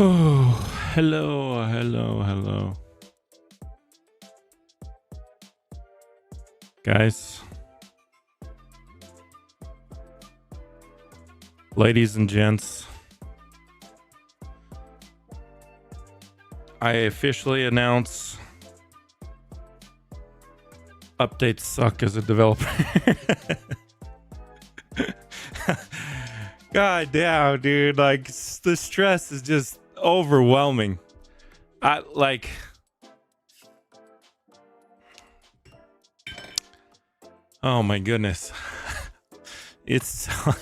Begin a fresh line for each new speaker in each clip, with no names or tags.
Oh, hello. Guys, ladies and gents, I officially announce updates suck as a developer. God damn, dude, like the stress is just overwhelming. Oh my goodness. It's oh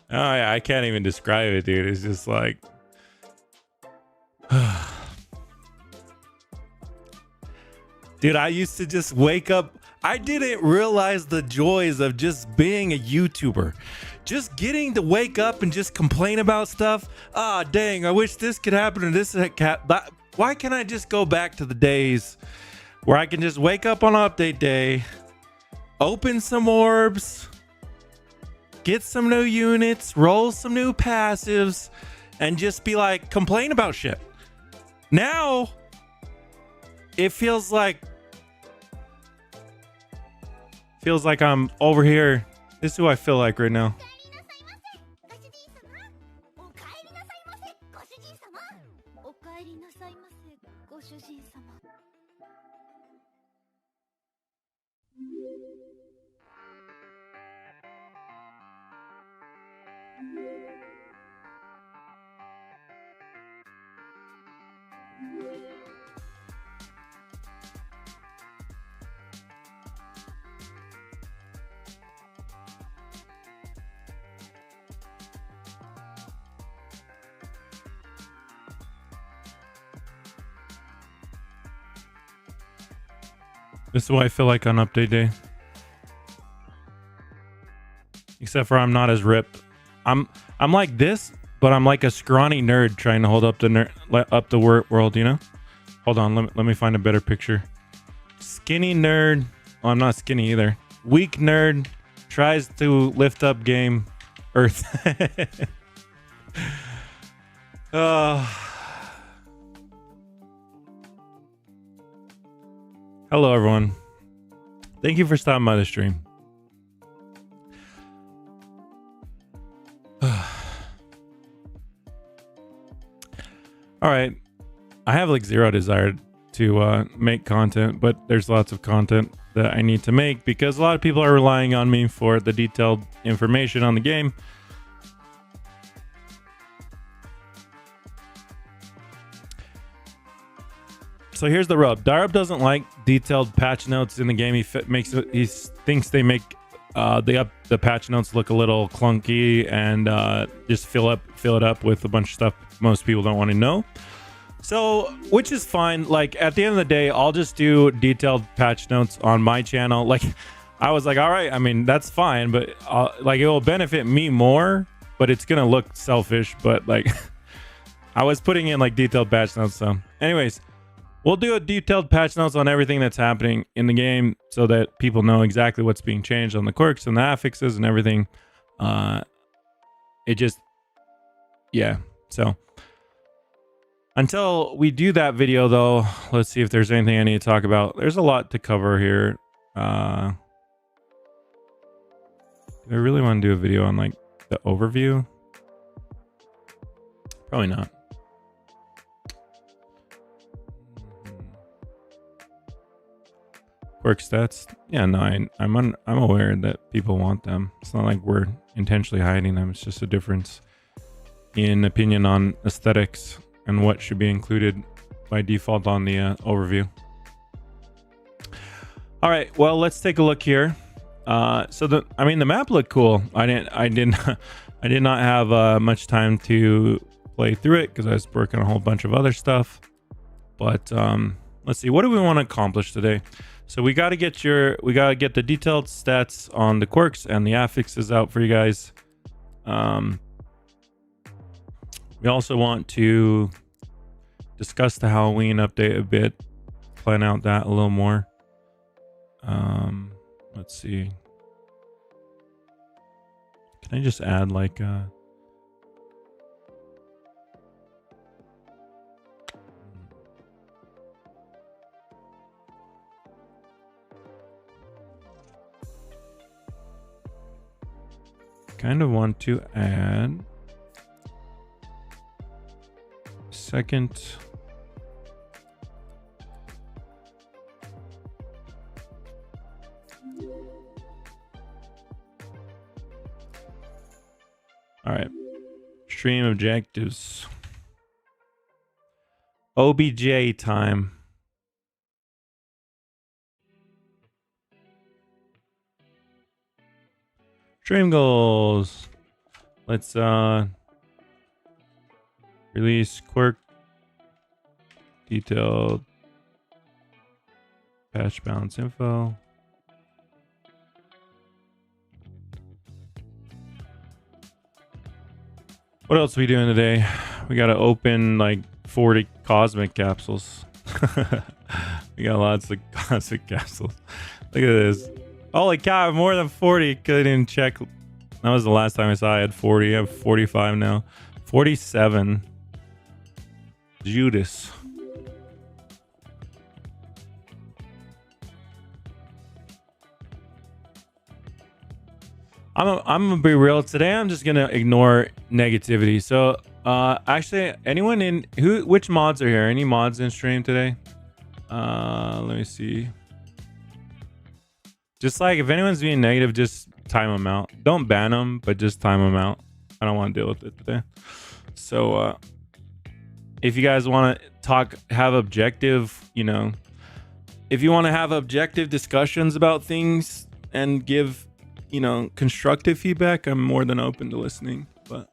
yeah, I can't even describe it, dude. It's just like dude, I used to just wake up. I didn't realize the joys of just being a YouTuber. Just getting to wake up and just complain about stuff. Ah, dang, I wish this could happen and this why can't I just go back to the days where I can just wake up on update day, open some orbs, get some new units, roll some new passives, and just be like, complain about shit. Now, it feels like I'm over here. This is who I feel like right now. This is what I feel like on update day. Except for I'm not as ripped. I'm like this, but I'm like a scrawny nerd trying to hold up the world, you know? Hold on, let me find a better picture. Skinny nerd. Oh, I'm not skinny either. Weak nerd tries to lift up game Earth. Hello, everyone. Thank you for stopping by the stream. All right. I have like zero desire to make content, but there's lots of content that I need to make because a lot of people are relying on me for the detailed information on the game. So here's the rub. Darb doesn't like detailed patch notes in the game. He thinks they make the patch notes look a little clunky and just fill it up with a bunch of stuff most people don't want to know. So, which is fine. Like at the end of the day, I'll just do detailed patch notes on my channel. Like I was like, all right, I mean, that's fine, but like it will benefit me more, but it's going to look selfish. But like I was putting in like detailed patch notes. So anyways, we'll do a detailed patch notes on everything that's happening in the game so that people know exactly what's being changed on the quirks and the affixes and everything. Yeah. So until we do that video, though, let's see if there's anything I need to talk about. There's a lot to cover here. Do I really want to do a video on like the overview? Probably not. Quirk stats. Yeah, no, I'm aware that people want them. It's not like we're intentionally hiding them. It's just a difference in opinion on aesthetics and what should be included by default on the overview. All right, well, let's take a look here. So the map looked cool. I did not have much time to play through it because I was working on a whole bunch of other stuff. But let's see, what do we want to accomplish today? So we got to get the detailed stats on the quirks and the affixes out for you guys. We also want to discuss the Halloween update a bit, plan out that a little more. Let's see. Can I just add like kind of want to add second all right, stream objectives, OBJ time. Stream goals. Let's release quirk detailed patch balance info. What else are we doing today? We got to open like 40 cosmic capsules. We got lots of cosmic capsules. Look at this. Holy cow, more than 40. Couldn't check. That was the last time I saw I had 40. I have 45 now. 47. Judas. I'm gonna be real today. I'm just gonna ignore negativity. So actually, anyone in which mods are here? Any mods in stream today? Let me see. Just like if anyone's being negative, just time them out. Don't ban them, but just time them out. I don't want to deal with it today. So if you guys want to talk, have objective, you know, if you want to have objective discussions about things and give, you know, constructive feedback, I'm more than open to listening. But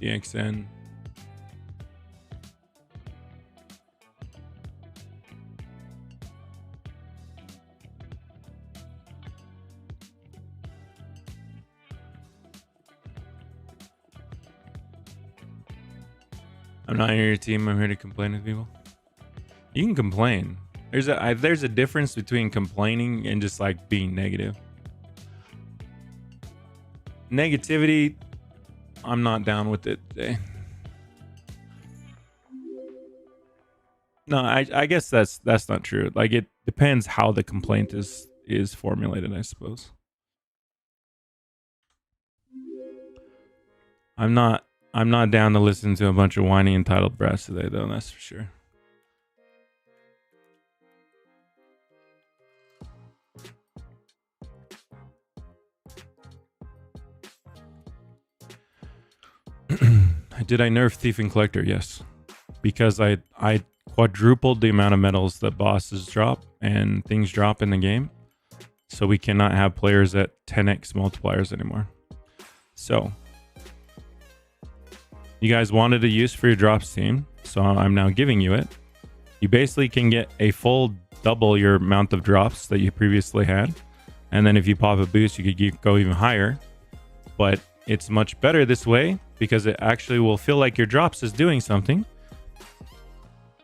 DXN. I'm not in your team. I'm here to complain with people. You can complain. There's a difference between complaining and just like being negative. Negativity, I'm not down with it today. No, I guess that's not true. Like it depends how the complaint is formulated, I suppose. I'm not down to listen to a bunch of whiny entitled brats today, though. That's for sure. Did I nerf Thief and Collector? Yes, because I quadrupled the amount of medals that bosses drop and things drop in the game, so we cannot have players at 10x multipliers anymore. So you guys wanted a use for your drops team, so I'm now giving you it. You basically can get a full double your amount of drops that you previously had, and then if you pop a boost, you could go even higher. But it's much better this way because it actually will feel like your drops is doing something,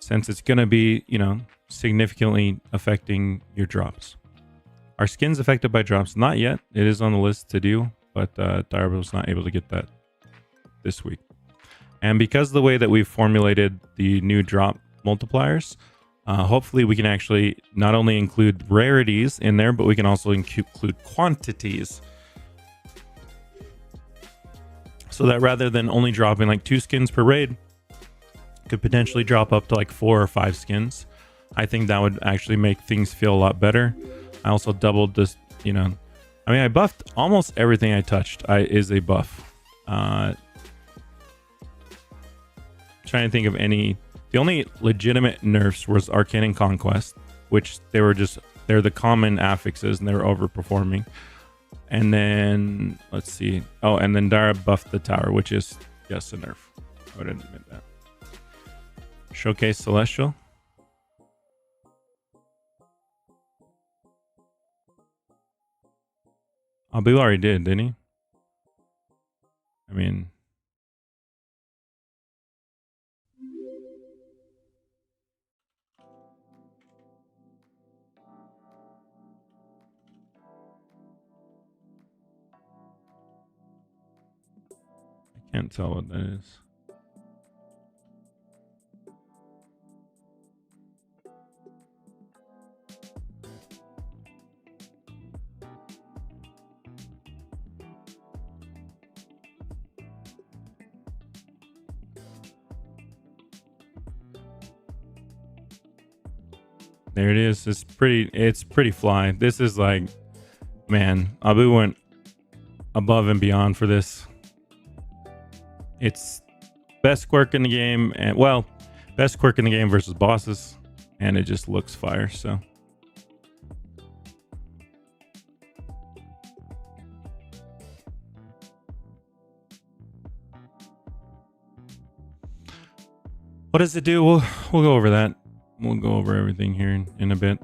since it's going to be, you know, significantly affecting your drops. Are skins affected by drops? Not yet. It is on the list to do, but Darby was not able to get that this week. And because of the way that we've formulated the new drop multipliers, hopefully we can actually not only include rarities in there, but we can also include quantities. So that rather than only dropping like 2 skins per raid, could potentially drop up to like 4 or 5 skins. I think that would actually make things feel a lot better. I also doubled this, you know, I mean, I buffed almost everything I touched is a buff. Trying to think of any. The only legitimate nerfs was Arcane and Conquest, which they're the common affixes and they were overperforming. And then let's see. Oh, and then Dara buffed the tower, which is yes a nerf. I would admit that. Showcase Celestial. Abu already did, didn't he? I mean, I can't tell what that is. There it is. It's pretty fly. This is like, man, Abu went above and beyond for this. It's best quirk in the game, and well, best quirk in the game versus bosses, and it just looks fire. So what does it do? We'll go over that. We'll go over everything here in a bit.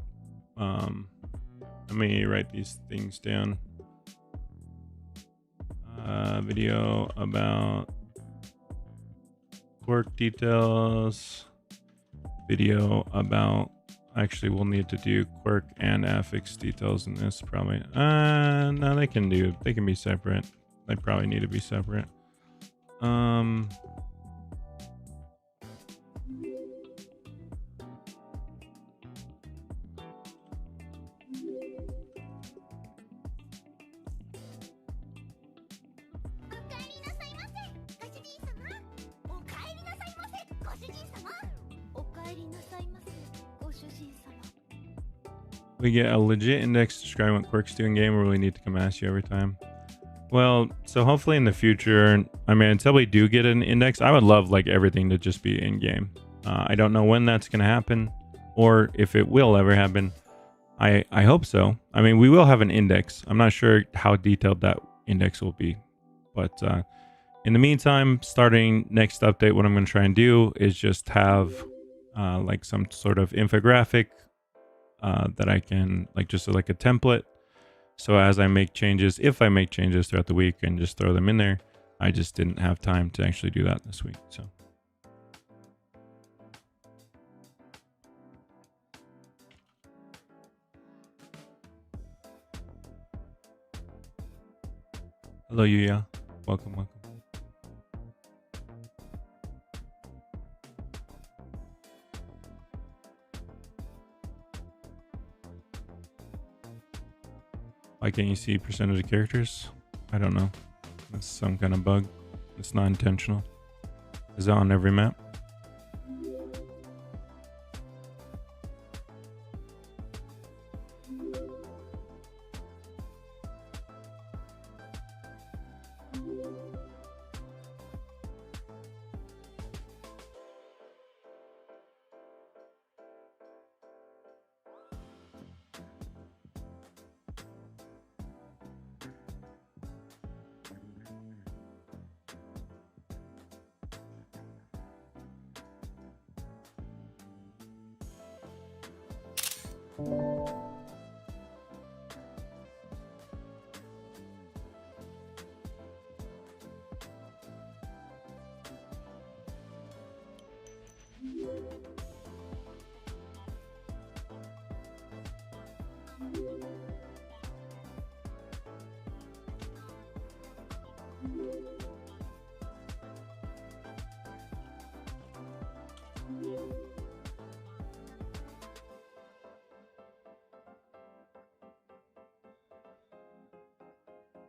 Let me write these things down. Video about quirk details. Video about, actually we'll need to do quirk and affix details in this probably. No, they can be separate. They probably need to be separate. We get a legit index describing what quirks do in game, or will we need to come ask you every time? Well, so hopefully in the future, I mean, until we do get an index, I would love like everything to just be in game. I don't know when that's going to happen or if it will ever happen. I hope so. I mean, we will have an index. I'm not sure how detailed that index will be, but in the meantime, starting next update, what I'm going to try and do is just have like some sort of infographic that I can like just like a template. So as I make changes, if I make changes throughout the week and just throw them in there, I just didn't have time to actually do that this week. So hello, Yuya. Welcome. Why can't you see percentage of characters? I don't know. That's some kind of bug. It's not intentional. Is that on every map?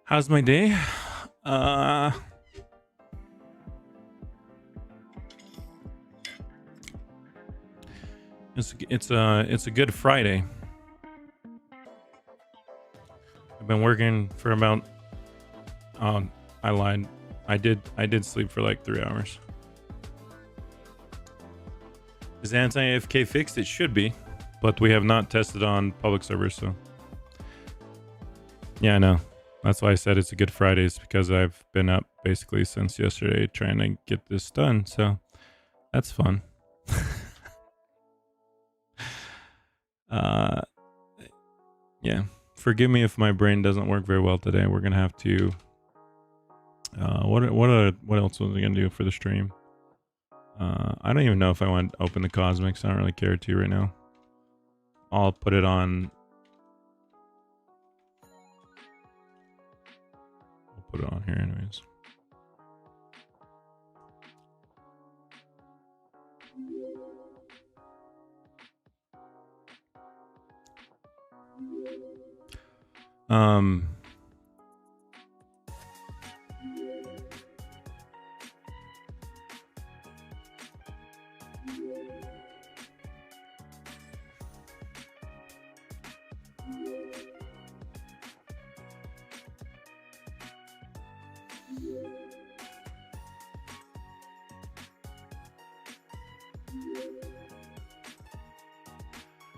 How's my day? It's a good Friday. I've been working for about I lied. I did sleep for like 3 hours. Is anti-AFK fixed? It should be, but we have not tested on public servers, so yeah, I know. That's why I said it's a good Friday, is because I've been up basically since yesterday trying to get this done. So that's fun. Yeah. Forgive me if my brain doesn't work very well today. We're gonna have to. What else was I gonna do for the stream? I don't even know if I want to open the cosmics. I don't really care to right now. I'll put it on. Put it on here anyways.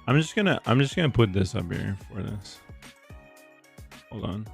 I'm just gonna put this up here for this. Hold on.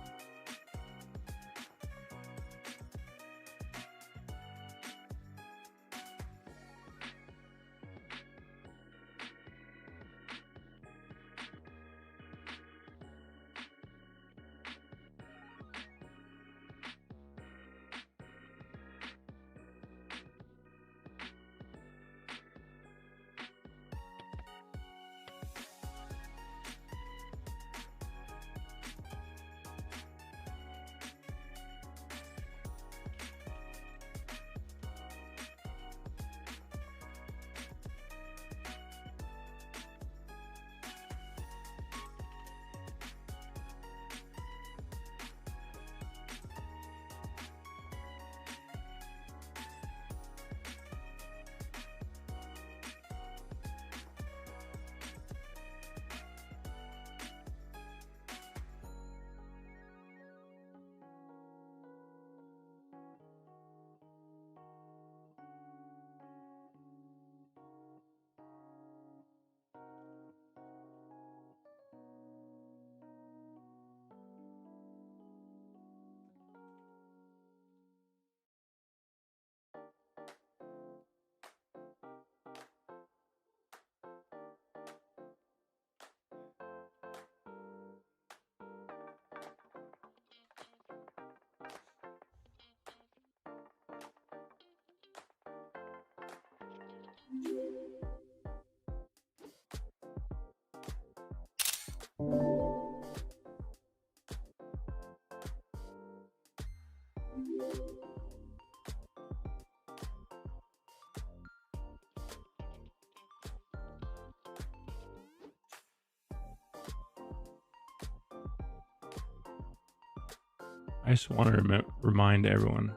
I just want to remind everyone,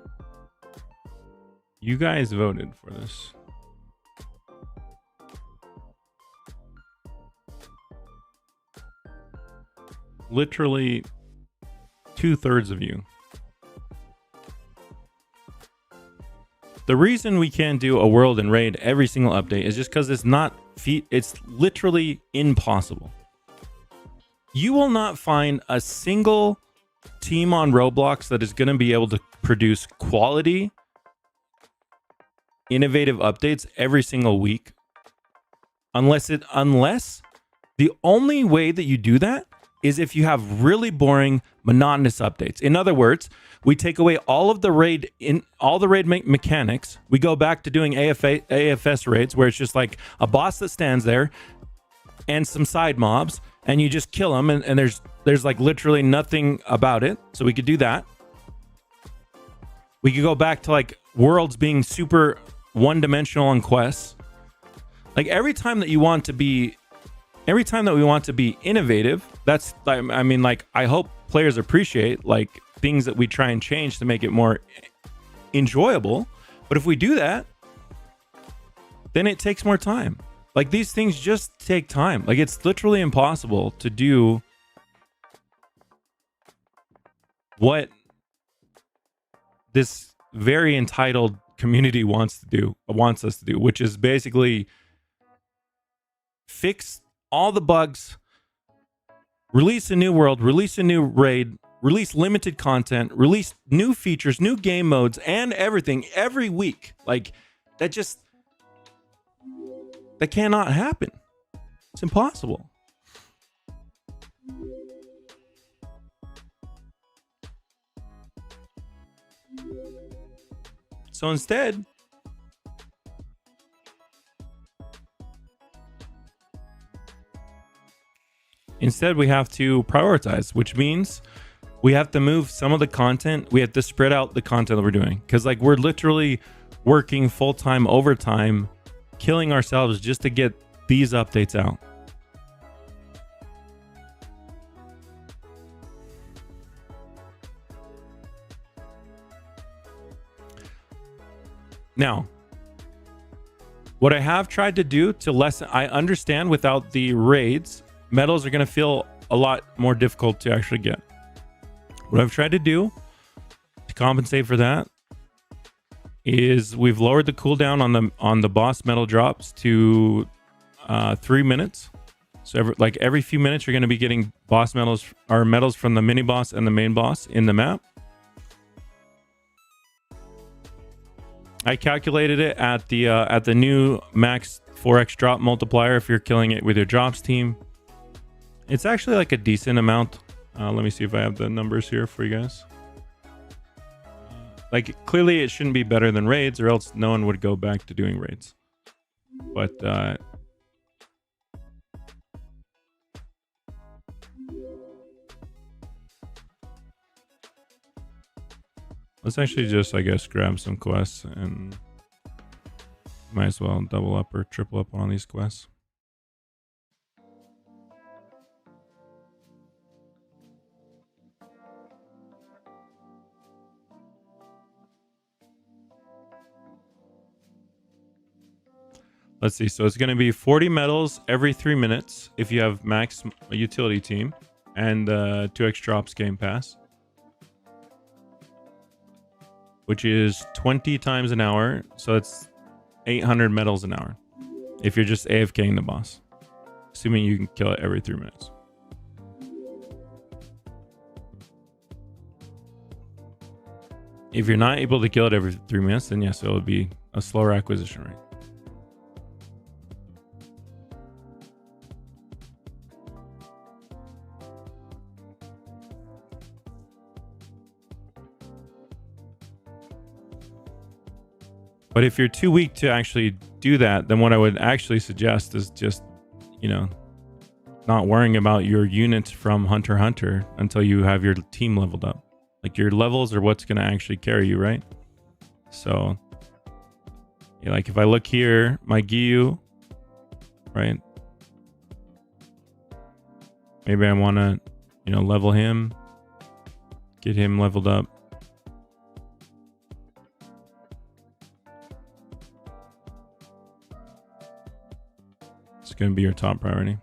you guys voted for this. Literally 2/3 of you. The reason we can't do a world and raid every single update is just because it's literally impossible. You will not find a single team on Roblox that is going to be able to produce quality, innovative updates every single week, unless the only way that you do that is if you have really boring, monotonous updates. In other words, we take away all the raid mechanics. We go back to doing AFS raids where it's just like a boss that stands there and some side mobs, and you just kill them, and there's like literally nothing about it. So we could do that. We could go back to like worlds being super one-dimensional on quests. Like every time that we want to be innovative, that's, I mean, like, I hope players appreciate like things that we try and change to make it more enjoyable. But if we do that, then it takes more time. Like these things just take time. Like it's literally impossible to do what this very entitled community wants us to do, which is basically fix all the bugs, release a new world, release a new raid, release limited content, release new features, new game modes, and everything every week. Like that cannot happen. It's impossible. So instead, we have to prioritize, which means we have to move some of the content. We have to spread out the content that we're doing, because like we're literally working full-time overtime, killing ourselves just to get these updates out. Now, what I have tried to do to lessen, I understand without the raids, medals are going to feel a lot more difficult to actually get. What I've tried to do To compensate for that is we've lowered the cooldown on the boss medal drops to 3 minutes. So every few minutes you're going to be getting boss medals or medals from the mini boss and the main boss in the map. I calculated it at the new max 4x drop multiplier if you're killing it with your drops team. It's actually like a decent amount. Let me see if I have the numbers here for you guys. Like clearly it shouldn't be better than raids, or else no one would go back to doing raids. But let's actually just, I guess, grab some quests, and might as well double up or triple up on these quests. Let's see. So it's going to be 40 medals every 3 minutes if you have max utility team and 2x drops game pass, which is 20 times an hour. So it's 800 medals an hour if you're just AFKing the boss, assuming you can kill it every 3 minutes. If you're not able to kill it every 3 minutes, then yes, it would be a slower acquisition rate. But if you're too weak to actually do that, then what I would actually suggest is just, you know, not worrying about your units from Hunter x Hunter until you have your team leveled up. Like your levels are what's going to actually carry you, right? So, yeah, like if I look here, my Gyu, right? Maybe I want to, you know, level him, get him leveled up. It's going to be your top priority.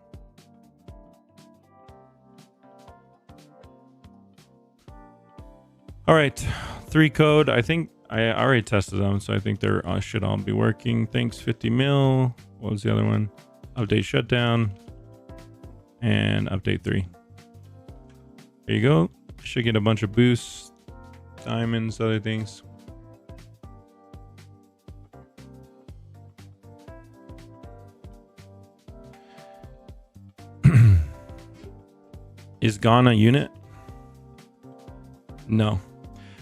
All right, 3 code. I think I already tested them, so I think they should all be working. Thanks, 50 mil. What was the other one? Update shutdown and update 3. There you go. Should get a bunch of boosts, diamonds, other things. Is Gone a unit? No.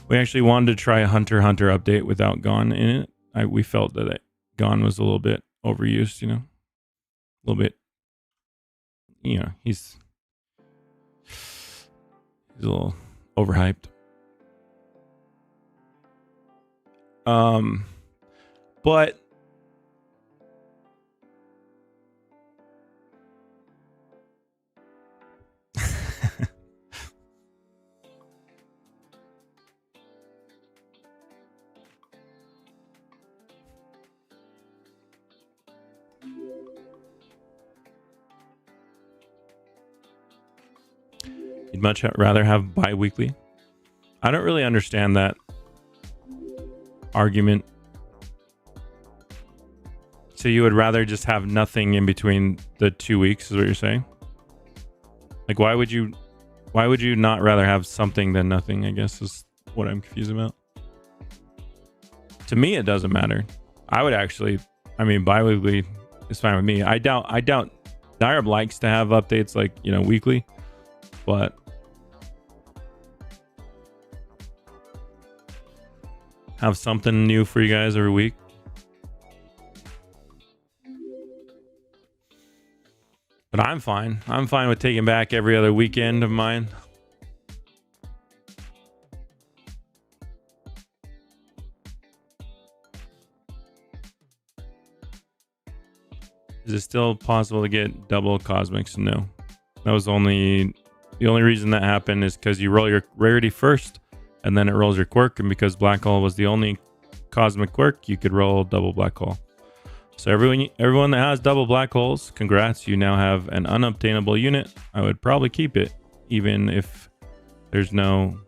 We actually wanted to try a Hunter x Hunter update without Gone in it. We felt that Gone was a little bit overused, you know? A little bit, you know, he's a little overhyped. But you'd much rather have bi-weekly. I don't really understand that argument. So you would rather just have nothing in between the 2 weeks, is what you're saying? Like, why would you not rather have something than nothing, I guess is what I'm confused about. To me, it doesn't matter. I would actually, I mean, bi-weekly is fine with me. I doubt Direb likes to have updates like, you know, weekly, but have something new for you guys every week. But I'm fine. I'm fine with taking back every other weekend of mine. Is it still possible to get double cosmics? No. That was the only reason that happened is because you roll your rarity first and then it rolls your quirk, and because black hole was the only cosmic quirk, you could roll double black hole. So everyone that has double black holes, congrats, you now have an unobtainable unit. I would probably keep it even if there's no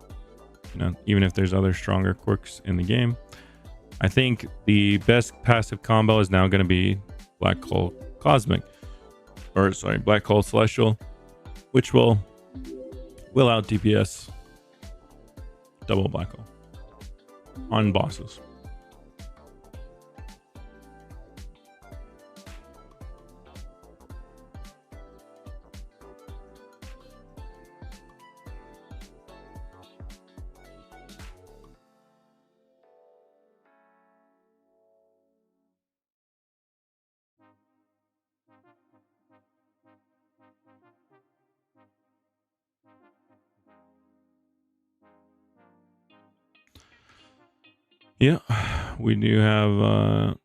even if there's other stronger quirks in the game. I think the best passive combo is now going to be Black Hole Cosmic, or sorry, Black Hole Celestial, which will out DPS double Black Hole on bosses. Yeah, we do have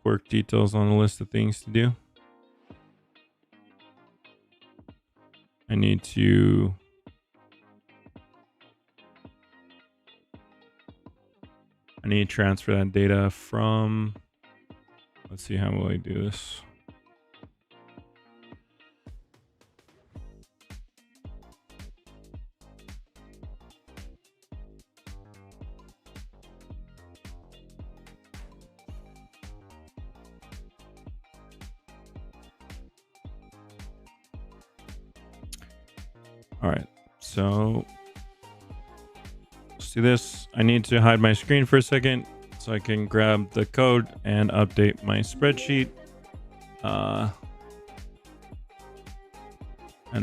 quirk details on the list of things to do. I need to transfer that data from, let's see, how will I do this? All right, so let's do this. I need to hide my screen for a second so I can grab the code and update my spreadsheet. And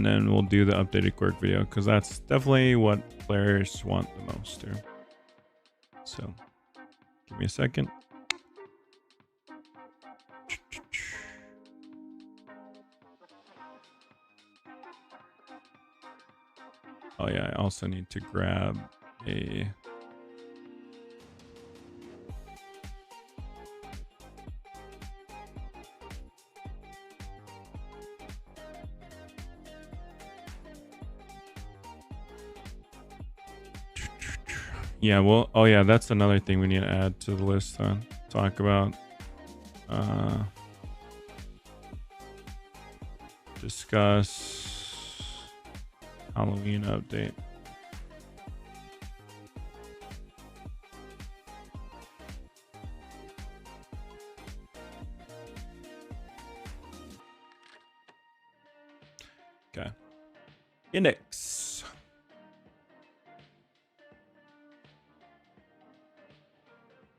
then we'll do the updated quirk video because that's definitely what players want the most here. So give me a second. Oh yeah, I also need to grab a yeah, well, oh yeah, that's another thing we need to add to the list. Talk about discuss Halloween update. Okay. Index.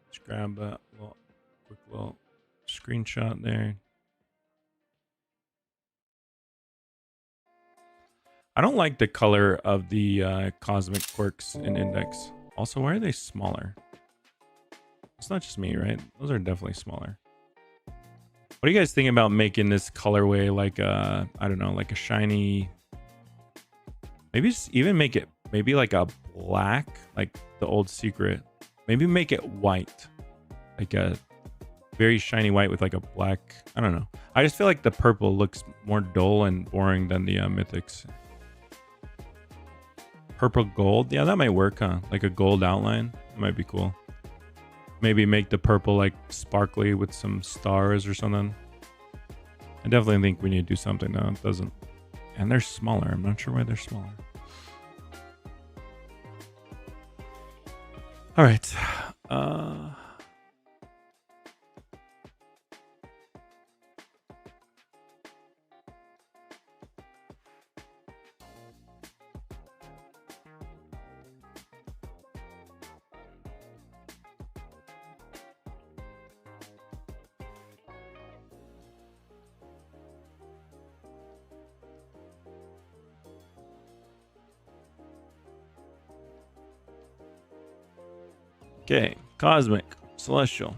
Let's grab a quick little screenshot there. I don't like the color of the cosmic quirks in Index. Also, why are they smaller? It's not just me, right? Those are definitely smaller. What do you guys think about making this colorway like a, I don't know, like a shiny, maybe just even make it maybe like a black, like the old secret. Maybe make it white, like a very shiny white with like a black, I don't know. I just feel like the purple looks more dull and boring than the mythics. Purple gold, yeah, that might work, huh? Like a gold outline, that might be cool. Maybe make the purple like sparkly with some stars or something. I definitely think we need to do something though. It doesn't, and they're smaller. I'm not sure why they're smaller. All right. Okay, cosmic, celestial.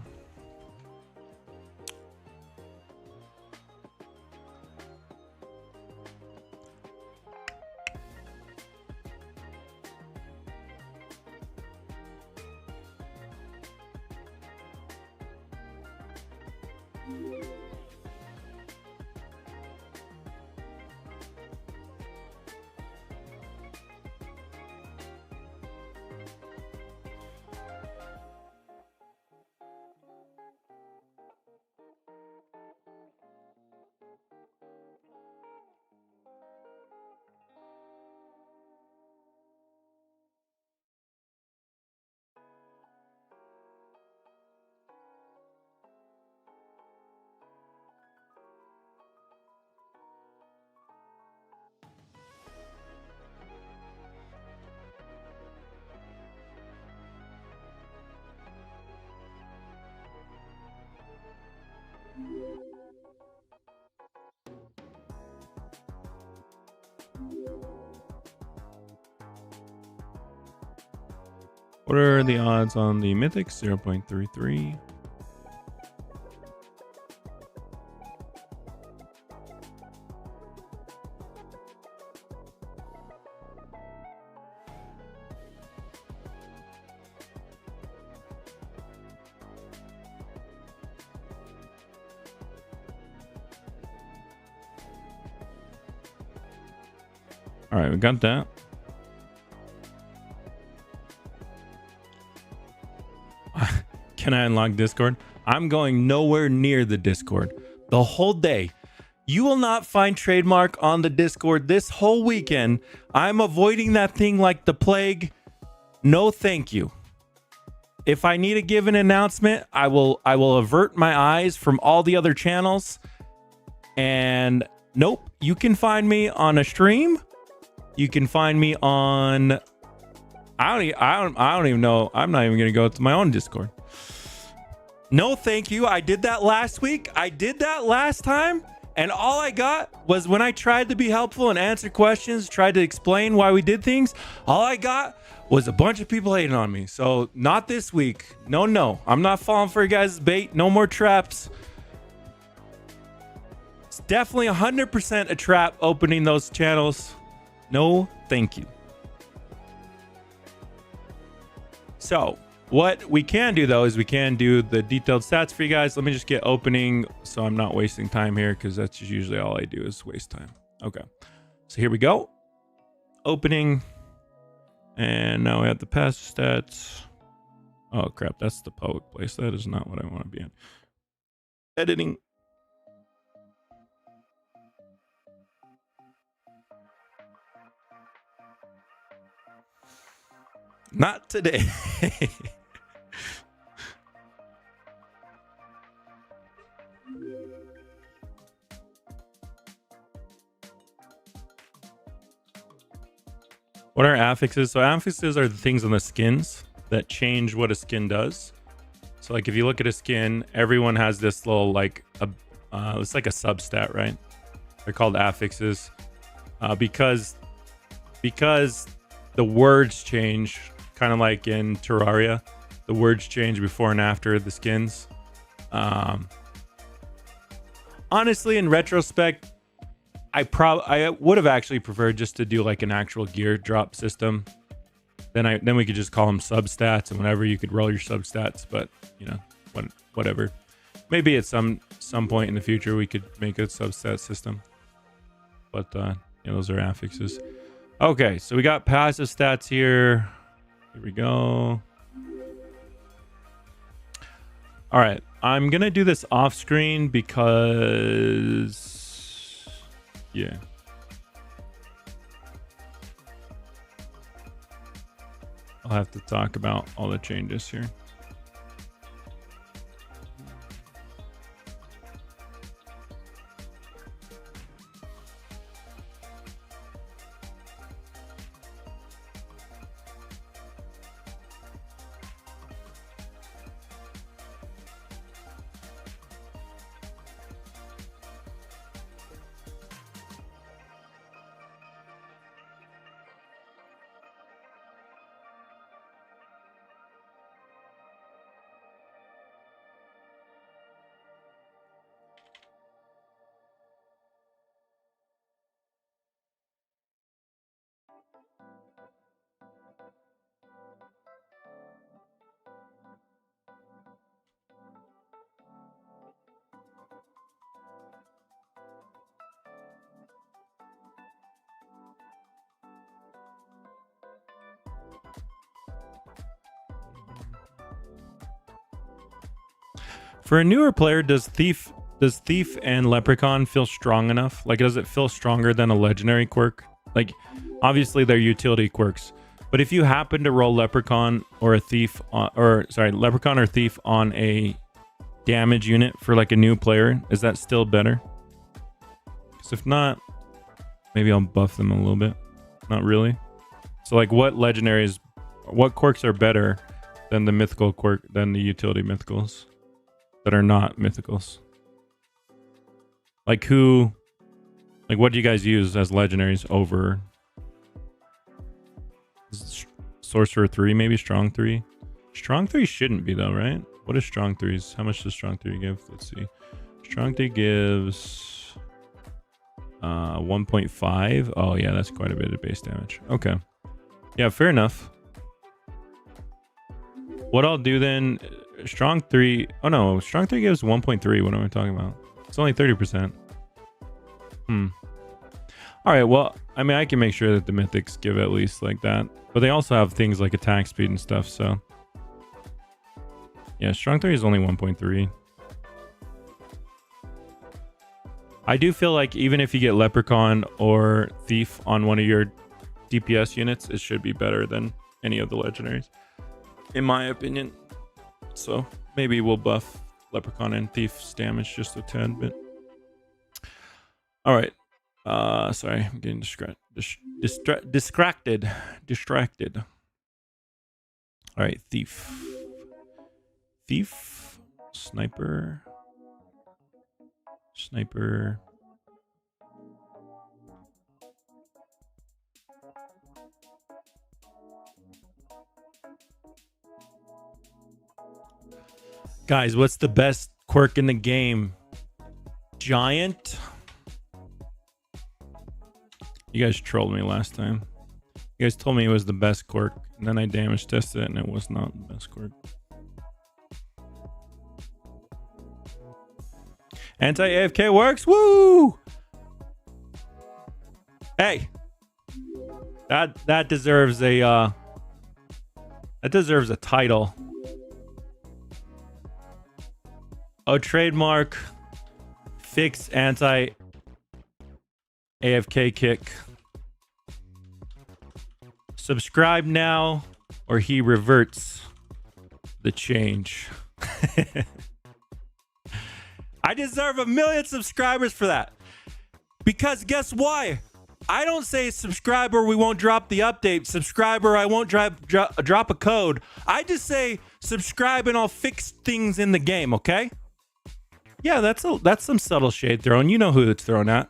What are the odds on the mythics? 0.33. All right, we got that. Can I unlock Discord? I'm going nowhere near the Discord the whole day. You will not find Trademark on the Discord this whole weekend. I'm avoiding that thing like the plague. No, thank you. If I need to give an announcement, I will avert my eyes from all the other channels. And nope, you can find me on a stream. You can find me on. I don't even know. I'm not even gonna go to my own Discord. No, thank you. I did that last week. I did that last time, and all I got was when I tried to be helpful and answer questions, tried to explain why we did things. All I got was a bunch of people hating on me. So not this week. No, I'm not falling for you guys' bait. No more traps. It's definitely 100% a trap opening those channels. No, thank you. So what we can do though is we can do the detailed stats for you guys. Let me just get opening so I'm not wasting time here, because that's usually all I do is waste time. Okay, so here we go. Opening, and now we have the passive stats. Oh crap, that's the public place. That is not what I want to be in. Editing. Not today. What are affixes? So affixes are the things on the skins that change what a skin does. So like if you look at a skin, everyone has this little like it's like a substat, right? They're called affixes because the words change, kind of like in Terraria. The words change before and after the skins. Honestly, in retrospect, I would have actually preferred just to do like an actual gear drop system. Then we could just call them substats, and whenever you could roll your substats. But you know, whatever. Maybe at some point in the future we could make a substat system. But those are affixes. Okay, so we got passive stats here. Here we go. All right, I'm gonna do this off screen because, yeah. I'll have to talk about all the changes here. For a newer player, does Thief and Leprechaun feel strong enough? Like, does it feel stronger than a legendary quirk? Like, obviously they're utility quirks, but if you happen to roll Leprechaun or a Thief, Leprechaun or Thief on a damage unit for like a new player, is that still better? Because if not, maybe I'll buff them a little bit. Not really. So like, what quirks are better than the mythical quirk, than the utility mythicals that are not mythicals? Like what do you guys use as legendaries over Sorcerer 3, maybe Strong 3. Strong 3 shouldn't be though, right? What is Strong 3's? How much does Strong 3 give? Let's see. Strong 3 gives 1.5. Oh yeah, that's quite a bit of base damage. Okay. Yeah, fair enough. What I'll do then, Strong 3. Oh no, Strong 3 gives 1.3. What am I talking about? It's only 30%. All right, well, I mean, I can make sure that the mythics give at least like that. But they also have things like attack speed and stuff, so. Yeah, Strong 3 is only 1.3. I do feel like even if you get Leprechaun or Thief on one of your DPS units, it should be better than any of the legendaries, in my opinion. So maybe we'll buff Leprechaun and Thief's damage just a tad bit. All right. Sorry, I'm getting distracted. All right, Thief. Sniper. Guys, what's the best quirk in the game? Giant? You guys trolled me last time. You guys told me it was the best quirk, and then I damage tested it, and it was not the best quirk. Anti-AFK works? Woo! Hey! That deserves a title. oTradeMark fix anti-AFK kick. Subscribe now, or he reverts the change. I deserve 1 million subscribers for that. Because guess why? I don't say subscribe or we won't drop the update. Subscribe or I won't drop a code. I just say subscribe and I'll fix things in the game, okay? Yeah, that's some subtle shade thrown. You know who it's thrown at.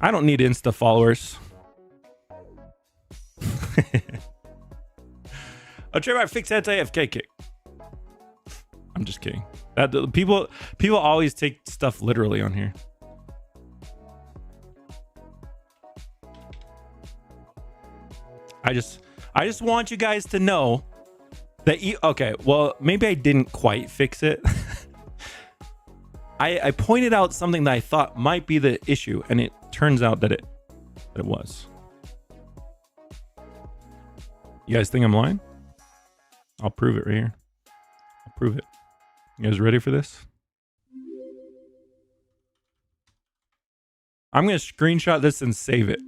I don't need Insta followers. I'll try to fix anti-AFK kick. I'm just kidding. People always take stuff literally on here. I just want you guys to know that okay, well, maybe I didn't quite fix it. I pointed out something that I thought might be the issue, and it turns out that it was. You guys think I'm lying? I'll prove it right here. I'll prove it. You guys ready for this? I'm going to screenshot this and save it.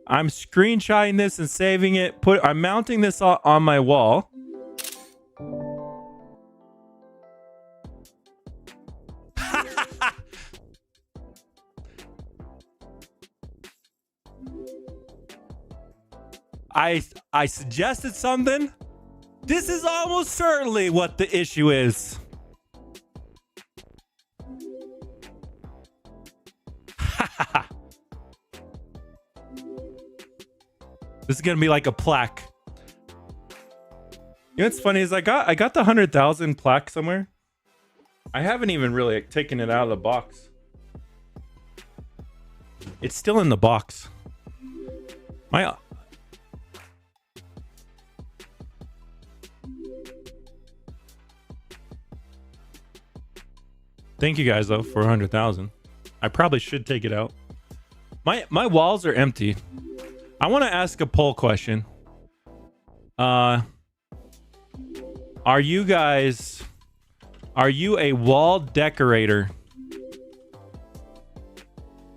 I'm screenshotting this and saving it. I'm mounting this on my wall. I suggested something. This is almost certainly what the issue is. This is gonna be like a plaque. You know what's funny is I got the 100,000 plaque somewhere. I haven't even really taken it out of the box. It's still in the box. Thank you guys though for 100,000. I probably should take it out. My walls are empty. I want to ask a poll question. Are you a wall decorator?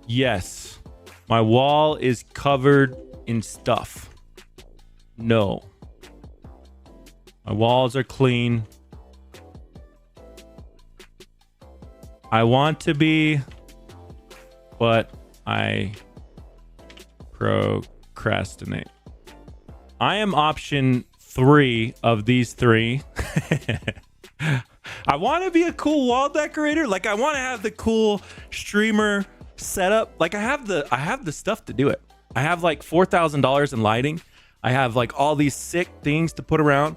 Yes. My wall is covered in stuff. No. My walls are clean. I want to be, but I procrastinate. I am option 3 of these 3. I want to be a cool wall decorator. Like, I want to have the cool streamer setup. Like I have the stuff to do it. I have like $4,000 in lighting. I have like all these sick things to put around.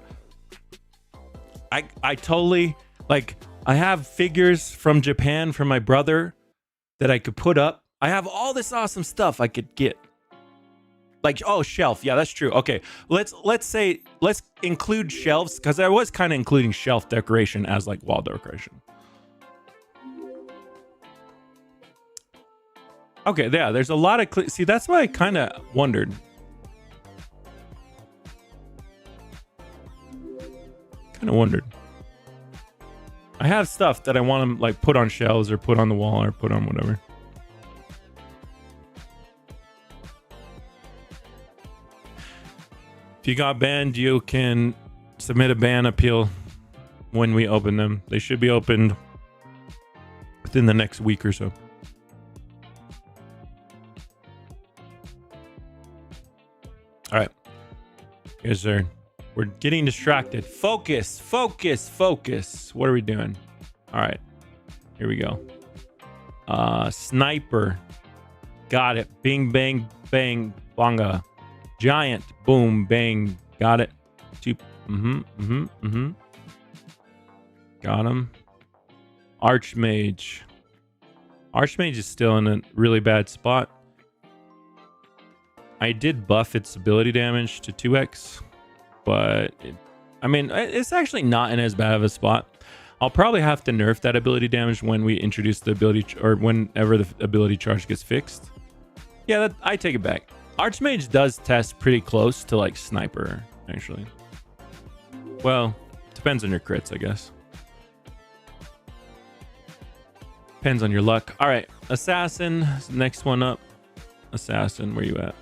I totally like, I have figures from Japan from my brother that I could put up. I have all this awesome stuff I could get. Like, oh, shelf. Yeah, that's true. Okay, let's include shelves, because I was kind of including shelf decoration as like wall decoration. Okay, yeah, there's a lot of see, that's why I kind of wondered. I have stuff that I want to like put on shelves or put on the wall or put on whatever. If you got banned, you can submit a ban appeal when we open them. They should be opened within the next week or so. All right. Yes, sir. We're getting distracted. Focus, focus, focus. What are we doing? All right. Here we go. Sniper. Got it. Bing, bang, bang, bonga. Giant. Boom, bang. Got it. Two. Got him. Archmage. Archmage is still in a really bad spot. I did buff its ability damage to 2x, but I mean, it's actually not in as bad of a spot. I'll probably have to nerf that ability damage when we introduce the ability, or whenever the ability charge gets fixed. Yeah, I take it back. Archmage does test pretty close to like Sniper, actually. Well, depends on your crits, I guess. Depends on your luck. All right, Assassin, next one up. Assassin, where you at?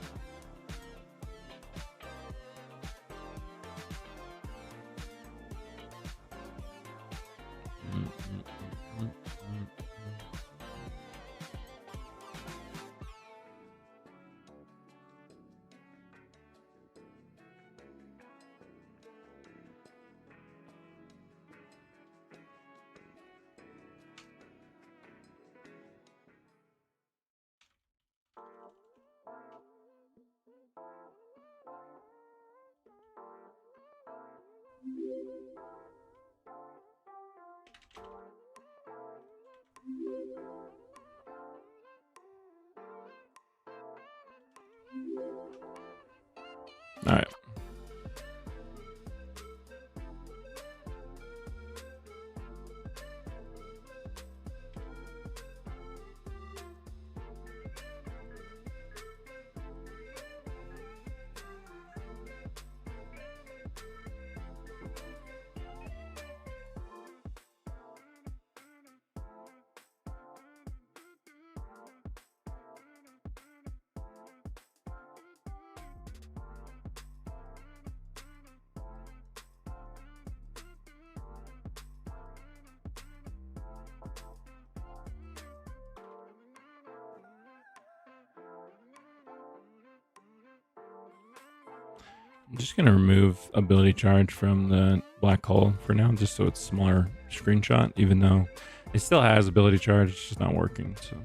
All right. I'm just going to remove ability charge from the black hole for now, just so it's smaller screenshot, even though it still has ability charge. It's just not working. So.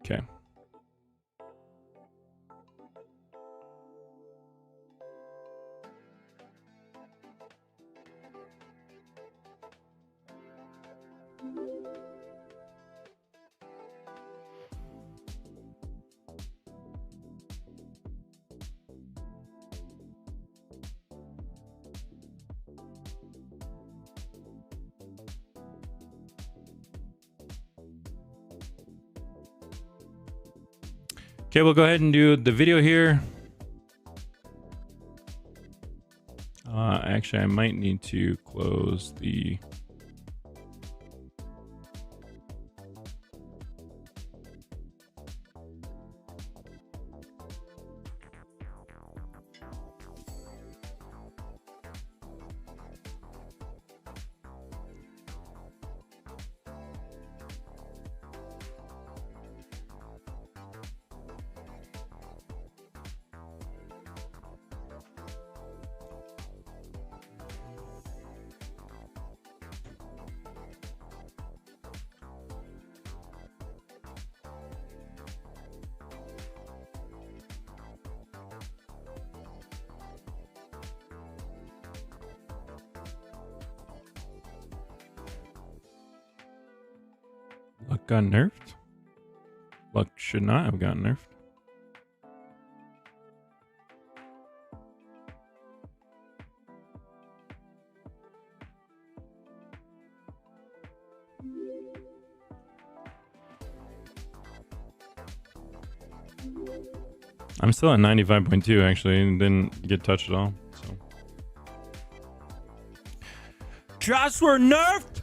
Okay. Okay, we'll go ahead and do the video here. Actually, I might need to close the... Luck got nerfed? Luck should not have gotten nerfed. I'm still at 95.2 actually, and didn't get touched at all. So drops were nerfed?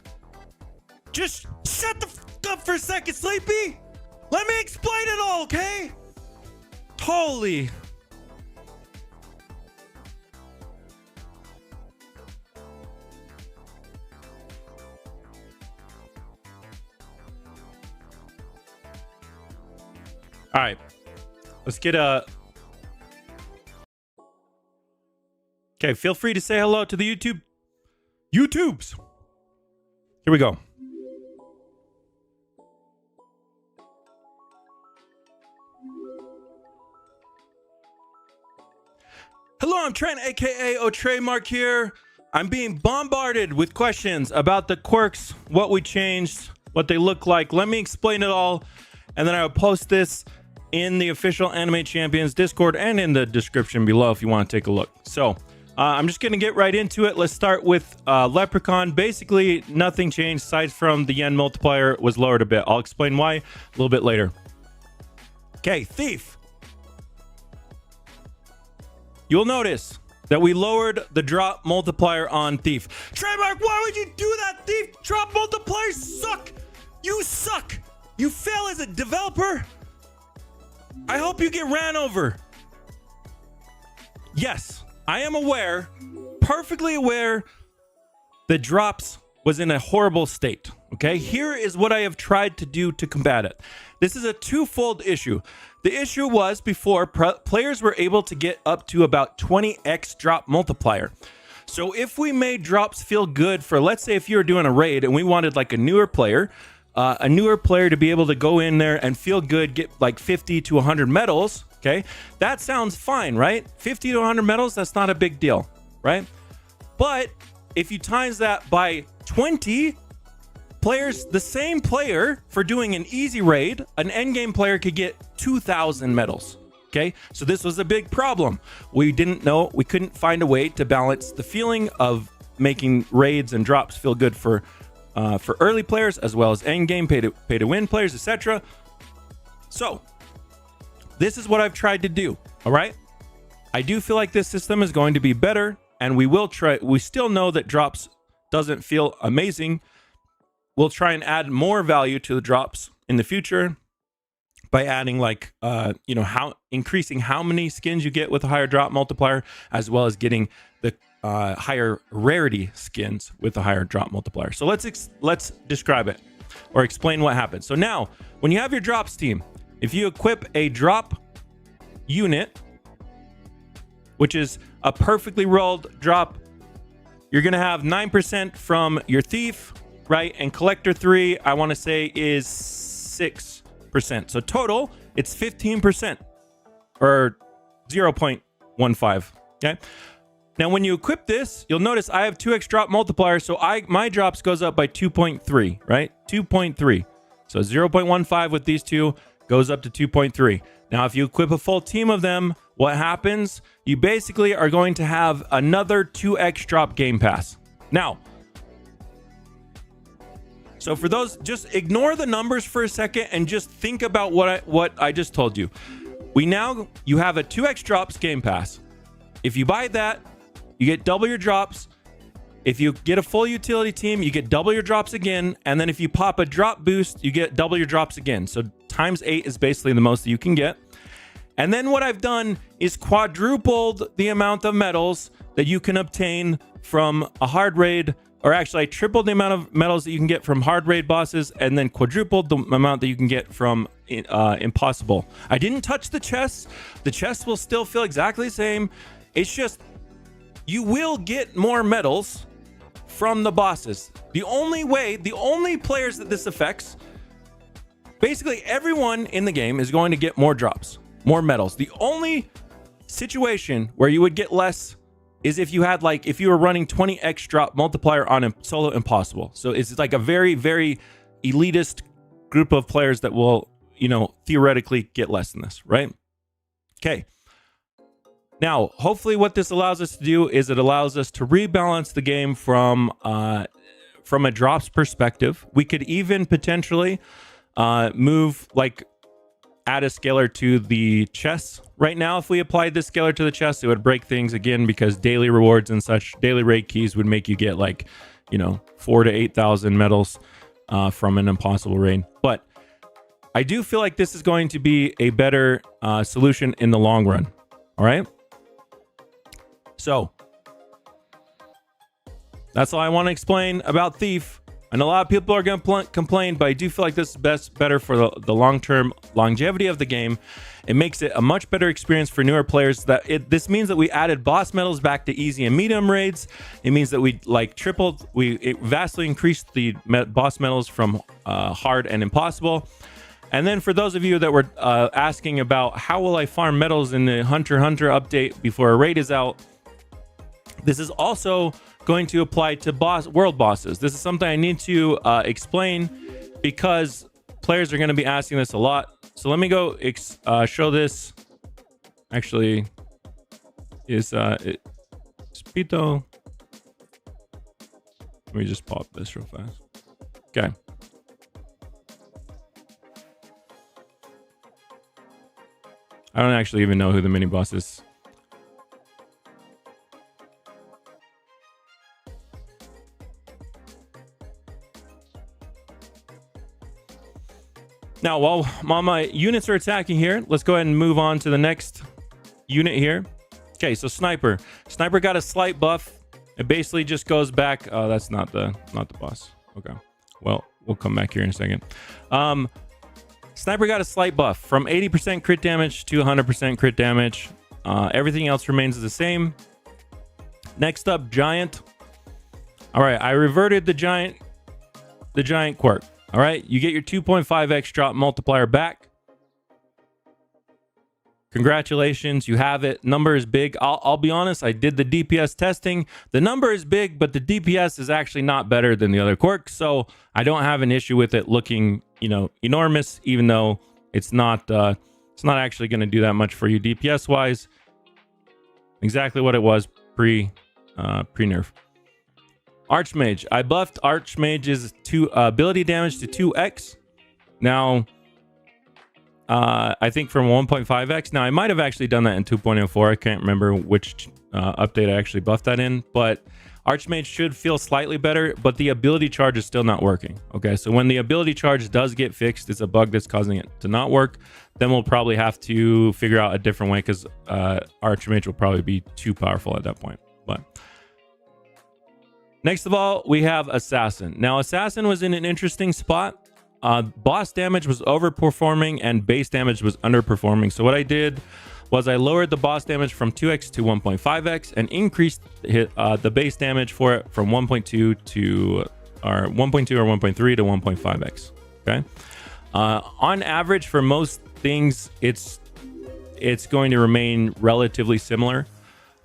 Just shut the f up for a second, Sleepy. Let me explain it all, okay? Holy. All right. Let's get a... Okay, feel free to say hello to the YouTubes. Here we go. Hello, I'm Trent, aka oTradeMark here. I'm being bombarded with questions about the quirks, what we changed, what they look like. Let me explain it all, and then I will post this in the official Anime Champions Discord and in the description below if you want to take a look. So I'm just going to get right into it. Let's start with Leprechaun. Basically, nothing changed aside from the yen multiplier was lowered a bit. I'll explain why a little bit later. Okay, Thief. You'll notice that we lowered the drop multiplier on Thief. Trademark, why would you do that, Thief? Drop multipliers suck. You suck. You fail as a developer. I hope you get ran over. Yes, I am aware, perfectly aware, the drops was in a horrible state. Okay, here is what I have tried to do to combat it. This is a twofold issue. The issue was before players were able to get up to about 20x drop multiplier. So if we made drops feel good for, let's say if you were doing a raid and we wanted like a newer player to be able to go in there and feel good, get like 50 to 100 medals. Okay, that sounds fine, right? 50 to 100 medals, that's not a big deal, right? But if you times that by 20 players, the same player for doing an easy raid, an endgame player could get 2,000 medals. Okay, so this was a big problem. We couldn't find a way to balance the feeling of making raids and drops feel good for early players as well as endgame pay to win players, etc. So this is what I've tried to do. All right, I do feel like this system is going to be better, and we still know that drops doesn't feel amazing. We'll try and add more value to the drops in the future by adding like increasing how many skins you get with a higher drop multiplier, as well as getting the higher rarity skins with a higher drop multiplier. So let's describe it or explain what happens. So now when you have your drops team, if you equip a drop unit, which is a perfectly rolled drop, you're gonna have 9% from your Thief, right? And collector 3, I want to say, is 6%. So total, it's 15% or 0.15. Okay. Now, when you equip this, you'll notice I have 2x drop multiplier. So my drops goes up by 2.3, right? 2.3. So 0.15 with these two goes up to 2.3. Now, if you equip a full team of them, what happens? You basically are going to have another 2x drop game pass. Now, so for those, just ignore the numbers for a second and just think about what I just told you. you have a 2x drops game pass. If you buy that, you get double your drops. If you get a full utility team, you get double your drops again. And then if you pop a drop boost, you get double your drops again. So times 8 is basically the most that you can get. And then what I've done is quadrupled the amount of medals that you can obtain from a hard raid, or actually I tripled the amount of medals that you can get from hard raid bosses, and then quadrupled the amount that you can get from impossible. I didn't touch the chests. The chests will still feel exactly the same. It's just you will get more medals from the bosses. The only players that this affects, basically everyone in the game is going to get more drops, more medals. The only situation where you would get less is if you had if you were running 20x drop multiplier on a solo impossible. So it's like a very, very elitist group of players that will, theoretically get less than this, right? Okay. Now, hopefully what this allows us to do is it allows us to rebalance the game from a drops perspective. We could even potentially move, add a scaler to the chests. Right now, if we applied this scaler to the chest, it would break things again, because daily rewards and such, daily raid keys would make you get 4,000 to 8,000 medals from an impossible raid. But I do feel like this is going to be a better solution in the long run. All right. So that's all I want to explain about Thief. And a lot of people are going to complain, but I do feel like this is better for the long-term longevity of the game. It makes it a much better experience for newer players. This means that we added boss medals back to easy and medium raids. It means that we it vastly increased the boss medals from hard and impossible. And then for those of you that were asking about how will I farm medals in the Hunter x Hunter update before a raid is out, this is also going to apply to world bosses. This is something I need to explain, because players are going to be asking this a lot. So let me go show this. Actually, is Spito. Let me just pop this real fast. Okay. I don't actually even know who the mini boss is. Now, while my units are attacking here, let's go ahead and move on to the next unit here. Okay, so Sniper. Sniper got a slight buff. It basically just goes back. Oh, that's not the boss. Okay. Well, we'll come back here in a second. Sniper got a slight buff from 80% crit damage to 100% crit damage. Everything else remains the same. Next up, Giant. All right, I reverted the Giant quirk. All right, you get your 2.5x drop multiplier back. Congratulations, you have it. Number is big. I'll be honest, I did the DPS testing. The number is big, but the DPS is actually not better than the other quirks, so I don't have an issue with it looking, enormous, even though it's not actually going to do that much for you DPS wise. Exactly what it was pre-nerf. Archmage. I buffed Archmage's ability damage to 2x. Now, I think from 1.5x. Now, I might have actually done that in 2.04. I can't remember which update I actually buffed that in. But Archmage should feel slightly better, but the ability charge is still not working. Okay, so when the ability charge does get fixed, it's a bug that's causing it to not work. Then we'll probably have to figure out a different way, because Archmage will probably be too powerful at that point. But next of all, we have Assassin. Now, Assassin was in an interesting spot. Boss damage was overperforming and base damage was underperforming. So what I did was I lowered the boss damage from 2x to 1.5x and increased the base damage for it from 1.2 to or 1.2 or 1.3 to 1.5x. Okay. On average, for most things, it's going to remain relatively similar.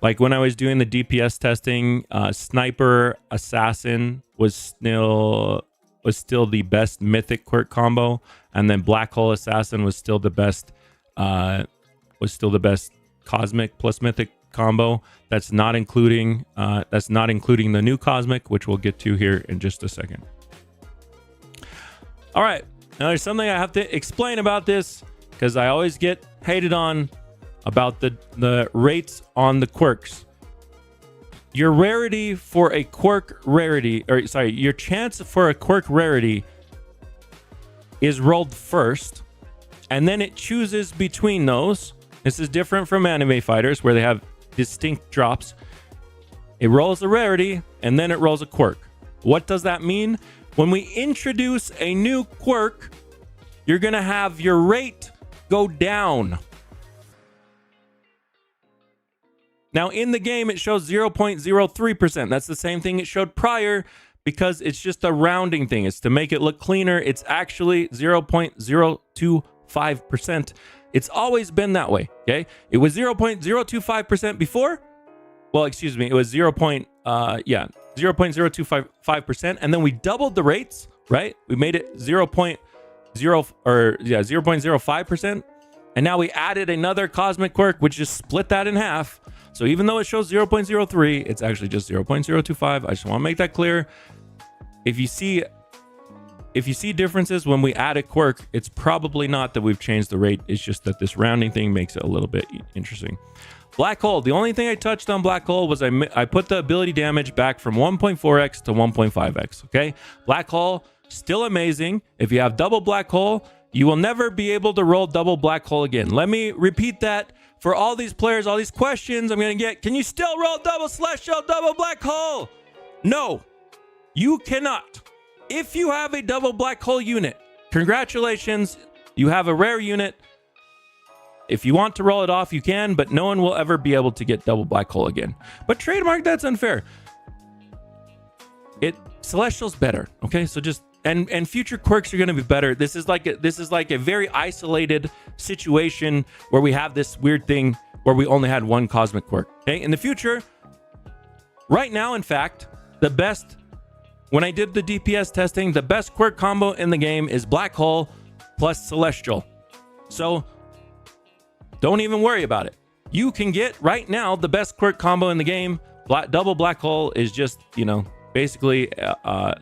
Like when I was doing the DPS testing, Sniper Assassin was still the best mythic quirk combo, and then Black Hole Assassin was still the best cosmic plus mythic combo. That's not including the new cosmic, which we'll get to here in just a second. All right, now there's something I have to explain about this. because I always get hated on about the rates on the quirks. Your rarity for a quirk rarity, or sorry, your chance for a quirk rarity is rolled first, and then it chooses between those. This is different from anime fighters where they have distinct drops. It rolls a rarity and then it rolls a quirk. What does that mean? When we introduce a new quirk, you're gonna have your rate go down. Now in the game, it shows 0.03%. That's the same thing it showed prior because it's just a rounding thing. It's to make it look cleaner. It's actually 0.025%. It's always been that way, okay? It was 0.025% before. Well, excuse me, it was 0.025%, and then we doubled the rates, right? We made it 0.05%, and now we added another cosmic quirk, which just split that in half. So even though it shows 0.03, it's actually just 0.025. I just want to make that clear. If you see differences when we add a quirk, it's probably not that we've changed the rate. It's just that this rounding thing makes it a little bit interesting. Black hole. The only thing I touched on black hole was I put the ability damage back from 1.4x to 1.5x. Okay, black hole still amazing. If you have double black hole, you will never be able to roll double black hole again. Let me repeat that for all these players, all these questions I'm gonna get. Can you still roll double celestial, double black hole? No, you cannot. If you have a double black hole unit, congratulations, you have a rare unit. If you want to roll it off, you can, but no one will ever be able to get double black hole again. But trademark, that's unfair. Celestial's better, okay? So just and future quirks are going to be better. This is like a very isolated situation where we have this weird thing where we only had one cosmic quirk. Okay, in the future, right now, in fact, the best. When I did the DPS testing, the best quirk combo in the game is black hole plus celestial. So don't even worry about it. You can get right now the best quirk combo in the game. Double black hole is just, you know, basically a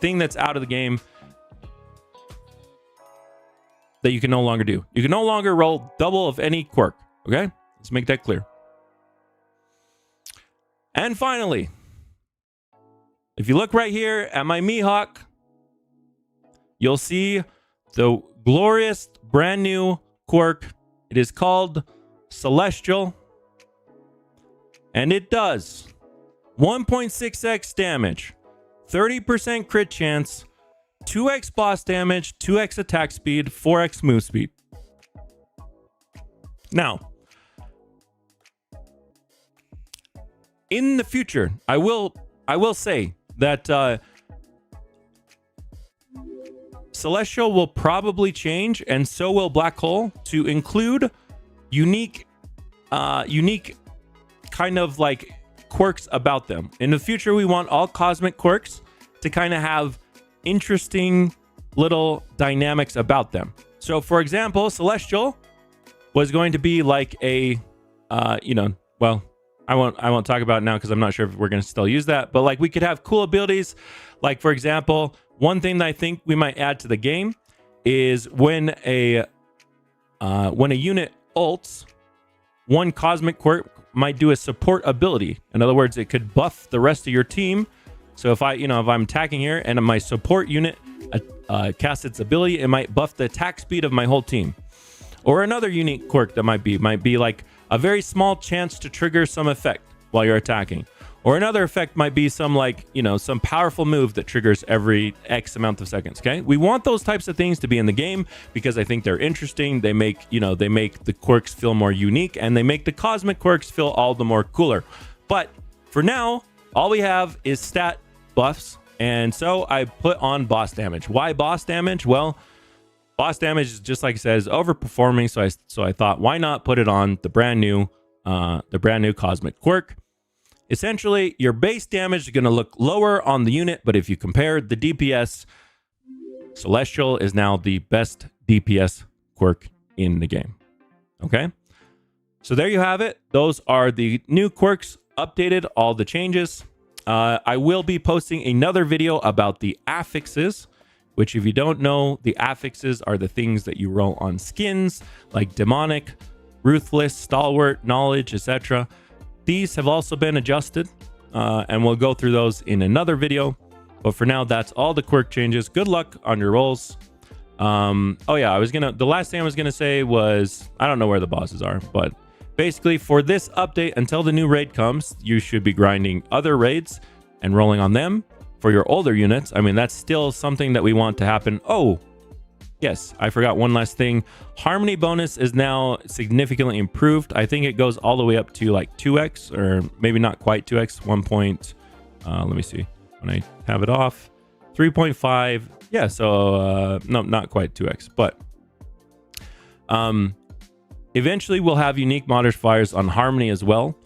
thing that's out of the game that you can no longer do. You can no longer roll double of any quirk. Okay, let's make that clear. And finally, if you look right here at my Mihawk, you'll see the glorious brand new quirk. It is called Celestial, and it does 1.6x damage, 30% crit chance, 2x boss damage, 2x attack speed, 4x move speed. Now, in the future, I will say that Celestial will probably change, and so will Black Hole, to include unique kind of like quirks about them. In the future, we want all cosmic quirks to kind of have interesting little dynamics about them. So, for example, Celestial was going to be like a, well, I won't talk about it now because I'm not sure if we're going to still use that. But like we could have cool abilities. Like, for example, one thing that I think we might add to the game is when a unit ults, one cosmic quirk might do a support ability. In other words, it could buff the rest of your team. So if I'm attacking here and my support unit casts its ability, it might buff the attack speed of my whole team. Or another unique quirk that might be like a very small chance to trigger some effect while you're attacking. Or another effect might be some some powerful move that triggers every X amount of seconds. Okay, we want those types of things to be in the game because I think they're interesting. They make the quirks feel more unique, and they make the cosmic quirks feel all the more cooler. But for now, all we have is stat buffs, and so I put on boss damage. Why boss damage? Well, boss damage is, just like it says, overperforming. So I thought, why not put it on the brand new cosmic quirk? Essentially, your base damage is going to look lower on the unit, but if you compare the DPS, Celestial is now the best DPS quirk in the game. Okay, so there you have it. Those are the new quirks, updated, all the changes. I will be posting another video about the affixes which if you don't know, the affixes are the things that you roll on skins like Demonic, Ruthless, Stalwart, Knowledge, etc. These have also been adjusted, and we'll go through those in another video. But for now, that's all the quirk changes. Good luck on your rolls. Oh yeah, the last thing I was gonna say was, I don't know where the bosses are, but basically for this update, until the new raid comes, you should be grinding other raids and rolling on them. For your older units, I mean, that's still something that we want to happen. Oh, yes, I forgot one last thing. Harmony bonus is now significantly improved. I think it goes all the way up to like 2x, or maybe not quite 2x, 1 point. Let me see when I have it off. 3.5. Yeah, so no, not quite 2x, but eventually we'll have unique modifiers on Harmony as well.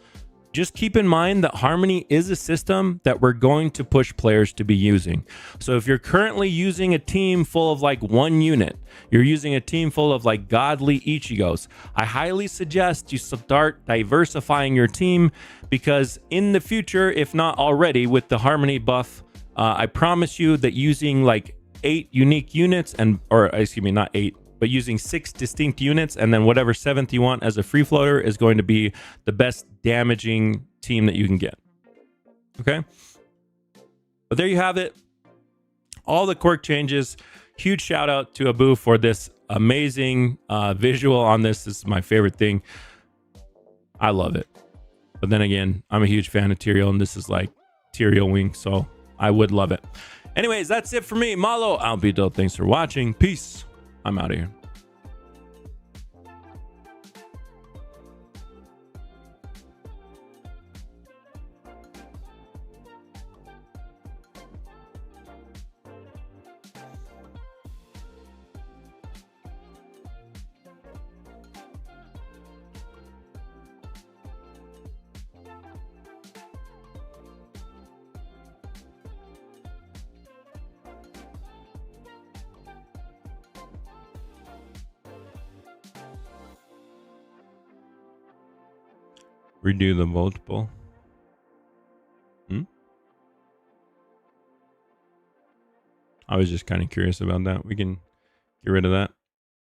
Just keep in mind that Harmony is a system that we're going to push players to be using. So if you're currently using a team full of like 1 unit, you're using a team full of like godly Ichigos, I highly suggest you start diversifying your team, because in the future, if not already, with the Harmony buff, I promise you that using like 8 unique units or excuse me, not 8, but using 6 distinct units and then whatever 7th you want as a free floater is going to be the best damaging team that you can get. Okay. But there you have it. All the quirk changes. Huge shout out to Abu for this amazing visual on this. This is my favorite thing. I love it. But then again, I'm a huge fan of Tyrael, and this is like Tyrael Wing, so I would love it. Anyways, that's it for me. Malo, I'll be dope. Thanks for watching. Peace. I'm out of here. Redo the multiple. I was just kind of curious about that. We can get rid of that.